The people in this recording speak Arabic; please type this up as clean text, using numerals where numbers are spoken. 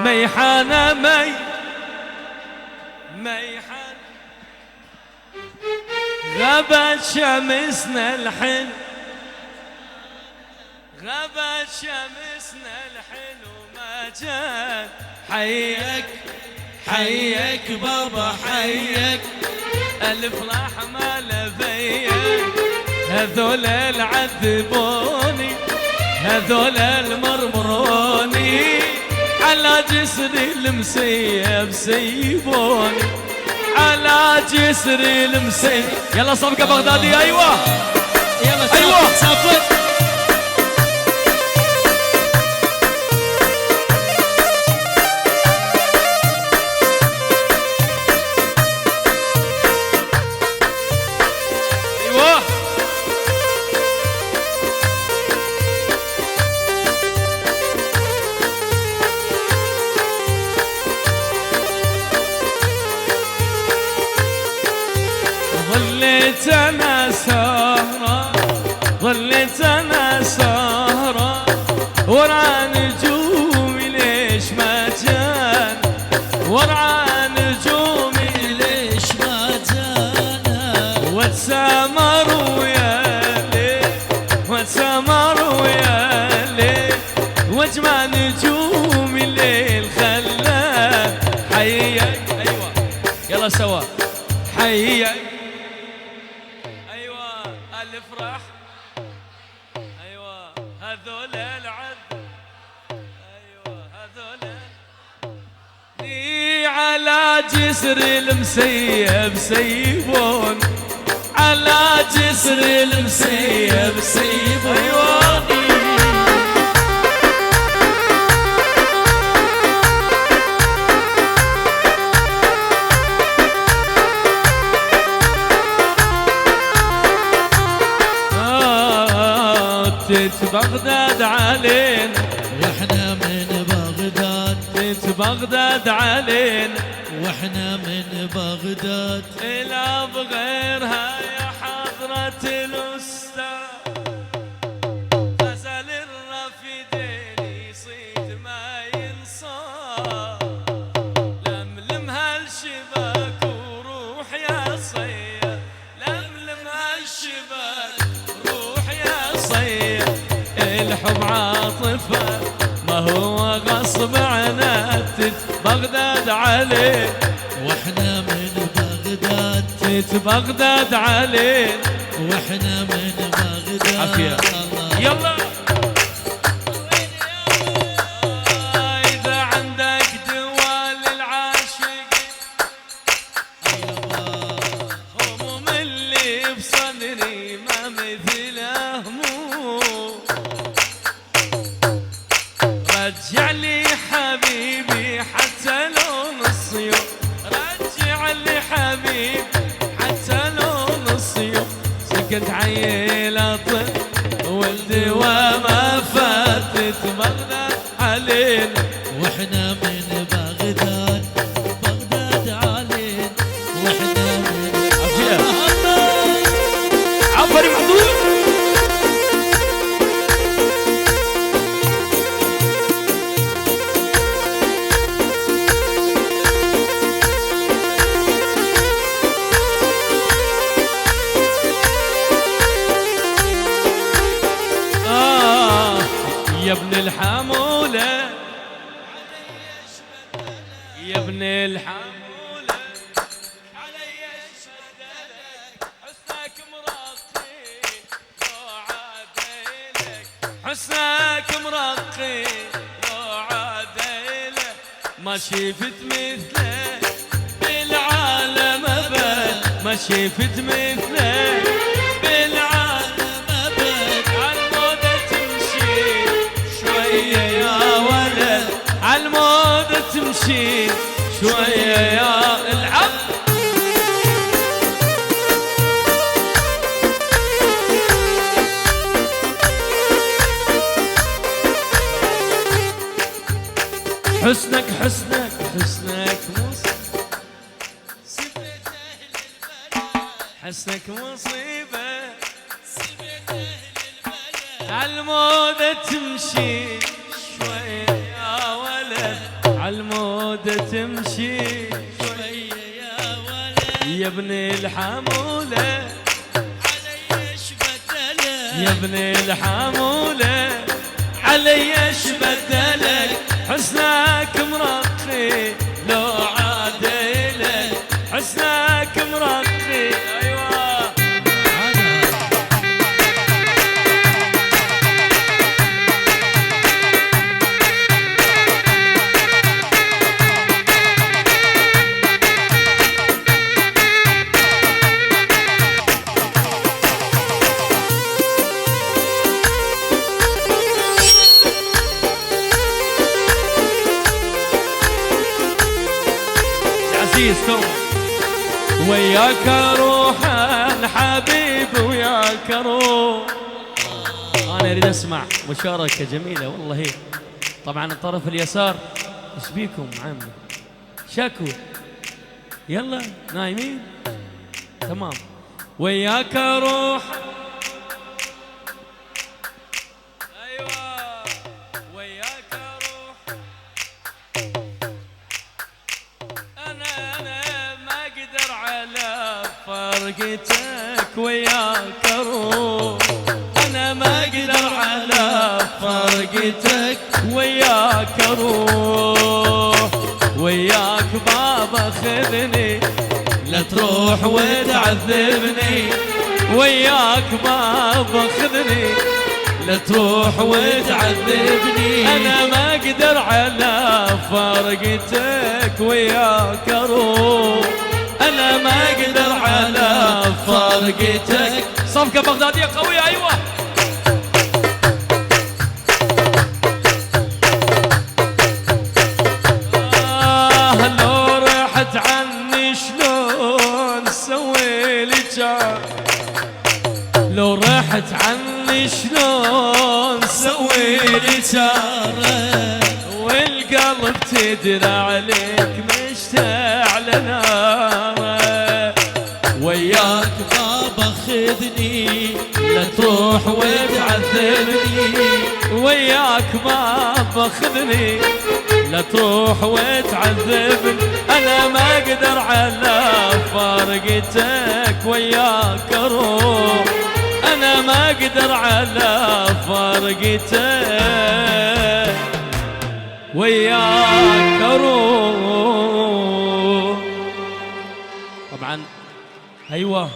ميحانة ميحانة غابت شمسنا الحلو، غابت شمسنا الحلو ما جان. حيك حيك بابا حيك، الفرح ما لفيك، هذول العذبوني هذول المرمروني، على جسري المسيب سيبوني، على جسري المسيب. يلا صفقة بغدادي. ايوه يلا ايوه صفق. ظليت انا سهرة، ظليت انا سهرة ورا نجومي ليش ما جان، ورا نجومي ليش ما جان. واتسامر ويا ليل واتسامر ويا ليل، واجمع نجومي الليل خلاه. حيك ايوه يلا سوا حيك الفرح. ايوه هذول العذب، ايوه هذول لي على جسر المسيب سيبون، على جسر المسيب سيبون. ايوه بغداد علينا، واحنا من بغداد. بغداد علينا، واحنا من بغداد. لا بغيرها يا حضرة الأستاذ، غزل الرفيدين يصيد ما ينصاب. لملم هالشباك وروح يا صياد، لملم هالشباك روح يا صياد. الحب عاطفة ما هو غصب عناتك، بغداد عليه. واحنا من بغداد. بغداد عليه. واحنا من بغداد. عافية يلا. إذا عندك دوا للعاشق، هموم اللي بصدري ما مثل هموم. رجع لي حبيبي حتى لو نص يوم، رجع لي حبيبي حتى لو نص يوم. سكت عيلة طفل ولدي وما فاتت بغداد علينا. واحنا من بغداد. بغداد علينا. واحنا من عفري محمود. يا ابن الحمولة، يا ابن الحمولة، علي اشهدلك حسنك مرقي لو عادلك، حسنك مرقي لو عادلك. ما شفت مثلك بالعالم ابد، ما شفت مثلك بالعالم ابد. عالمودة تمشي شوية يا ولد، عالمودة تمشي شوية يا العب. حسنك حسنك حسنك حسنك مصيبة، عالمودة تمشي شوي يا ولد، عالمود تمشي شوية يا ولد يا ابن الحمولة علي ايش بدلك يا ابن الحمولة علي ايش بدلك حسنك مرقي لو عادلك حسنك مرقي ايوه عزيز تو وياك اروح الحبيب وياك اروح. انا اريد اسمع مشاركه جميله والله هي. طبعا الطرف اليسار ايش بيكم عمي شكو يلا نايمين تمام. وياك اروح ايوه وياك اروح انا ما اقدر على فرقتك وياك اروح انا ما اقدر على فرقتك وياك اروح. وياك بابا خذني لا تروح وتعذبني وياك بابا خذني لا تروح وتعذبني انا ما اقدر على فرقتك وياك اروح انا ما اقدر على فرقتك. صفقة بغدادية قوية ايوه لو رحت عني شلون سوي لي جار لو رحت عني شلون سوي لي جار والقلب تدري عليك مشتاق لناره. وياك بابا خذني لا تروح وتعذبني وياك بابا خذني لا تروح وتعذبني انا ما اقدر على فرقتك وياك اروح انا ما اقدر على فرقتك وياك اروح. طبعا ايوه